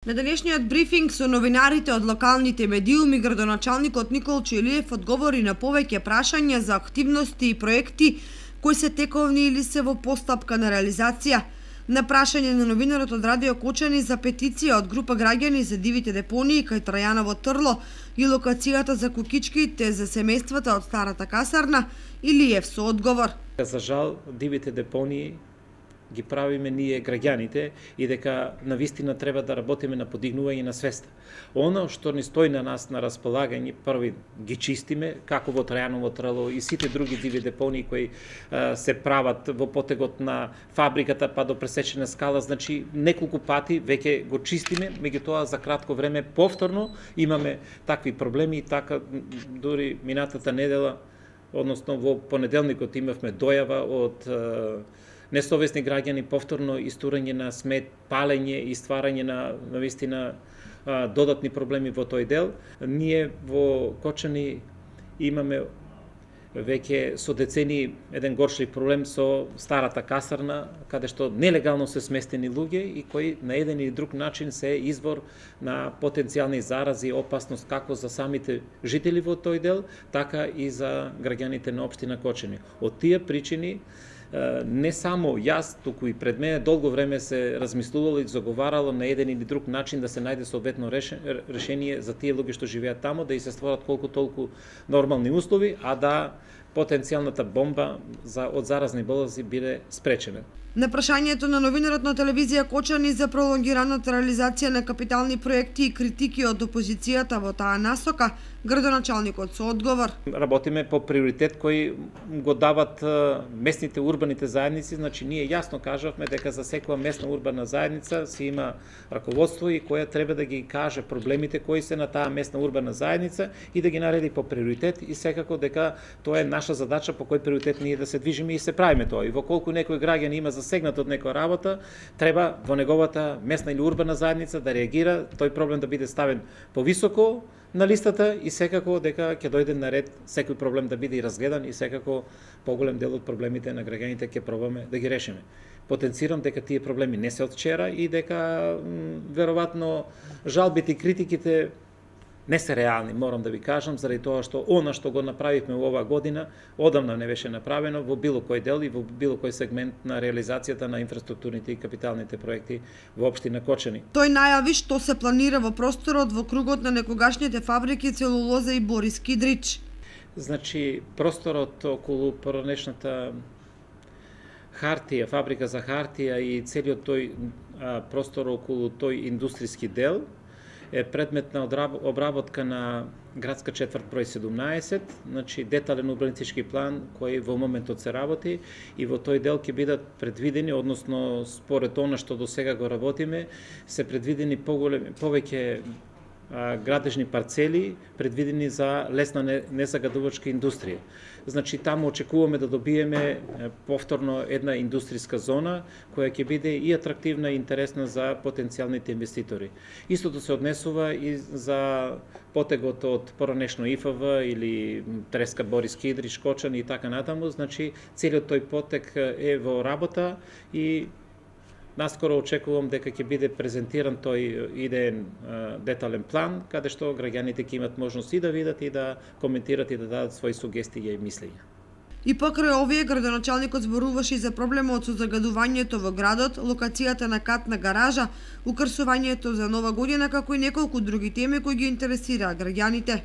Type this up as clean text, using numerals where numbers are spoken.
На денешниот брифинг со новинарите од локалните медиуми, градоначалникот Никол Чилиев одговори на повеќе прашања за активности и проекти кои се тековни или се во постапка на реализација. На прашање на новинарот од Радио Кочани за петиција од група граѓани за дивите депонии кај Трајаново Трло и локацијата за кукичките за семејствата од старата касарна, Илиев со одговор. За жал, дивите депонии ги правиме ние граѓаните и дека навистина треба да работиме на подигнување на свеста. Оно што ни стои на нас на располагање, први ги чистиме, како во Трајаново Трало и сите други диви депонии кои се прават во потегот на фабриката па до пресечена скала, значи неколку пати веќе го чистиме, меѓутоа за кратко време повторно имаме такви проблеми и така дури минатата недела, односно во понеделникот имавме дојава од несовесни граѓани, повторно истурање на смет, палење и стварање на навистина додатни проблеми во тој дел. Ние во Кочани имаме веќе со децени еден горшлив проблем со старата касарна, каде што нелегално се сместени луѓе и кои на еден или друг начин се извор на потенцијални зарази и опасност како за самите жители во тој дел, така и за граѓаните на општина Кочани. Од тие причини не само јас, туку и пред мене долго време се размислувало и заговарало на еден или друг начин да се најде соодветно решение за тие луѓе што живеат таму, да и се створат колку толку нормални услови, а да потенцијалната бомба од заразни болести биде спречена. На прашањето на новинарот на телевизија Кочани за пролонгираната реализација на капитални проекти и критики од опозицијата во таа насока, градоначалникот со одговор. Работиме по приоритет кој го дават местните урбаните заедници, значи ние јасно кажавме дека за секоја местна урбана заедница си има раководство и која треба да ги каже проблемите кои се на таа местна урбана заедница и да ги нареди по приоритет и секако дека тоа е наша задача по кој приоритет ние да се движиме и се правиме тоа. И во колку некој граѓан има засегнат од некоја работа, треба во неговата местна или урбана заедница да реагира, тој проблем да биде ставен повисоко на листата и секако дека ќе дојде на ред секој проблем да биде и разгледан и секако поголем дел од проблемите на граѓаните ќе пробаме да ги решиме. Потенцирам дека тие проблеми не се од вчера и дека веројатно жалбите и критиките не се реални, морам да ви кажам, заради тоа што она што го направивме во оваа година, одамна не беше направено во било кој дел и во било кој сегмент на реализацијата на инфраструктурните и капиталните проекти во општина Кочани. Тој најави што се планира во просторот во кругот на некогашните фабрики целулоза и Борис Кидрич. Значи, просторот околу поранешната хартија, фабрика за хартија и целиот тој простор околу тој индустријски дел е предмет на обработка на градска четврт број 17, значи детален урбанистички план кој во моментот се работи и во тој дел ќе бидат предвидени, односно според она што до сега го работиме, се предвидени повеќе градежни парцели предвидени за лесна незагадувачка индустрија. Значи таму очекуваме да добиеме повторно една индустријска зона која ќе биде и атрактивна и интересна за потенцијалните инвеститори. Истото се однесува и за потегот од поранешно ИФВ или Треска Борис Кидрич, Кочани и така натаму, значи целиот тој потек е во работа и наскоро очекувам дека ќе биде презентиран тој идеен детален план, каде што граѓаните ќе имат можност и да видат и да коментират и да дадат своји сугестии и мислења. И покрај овие, градоначалникот зборуваше и за проблемот со загадувањето во градот, локацијата на катна гаража, украсувањето за нова година, како и неколку други теми кои ги интересираа граѓаните.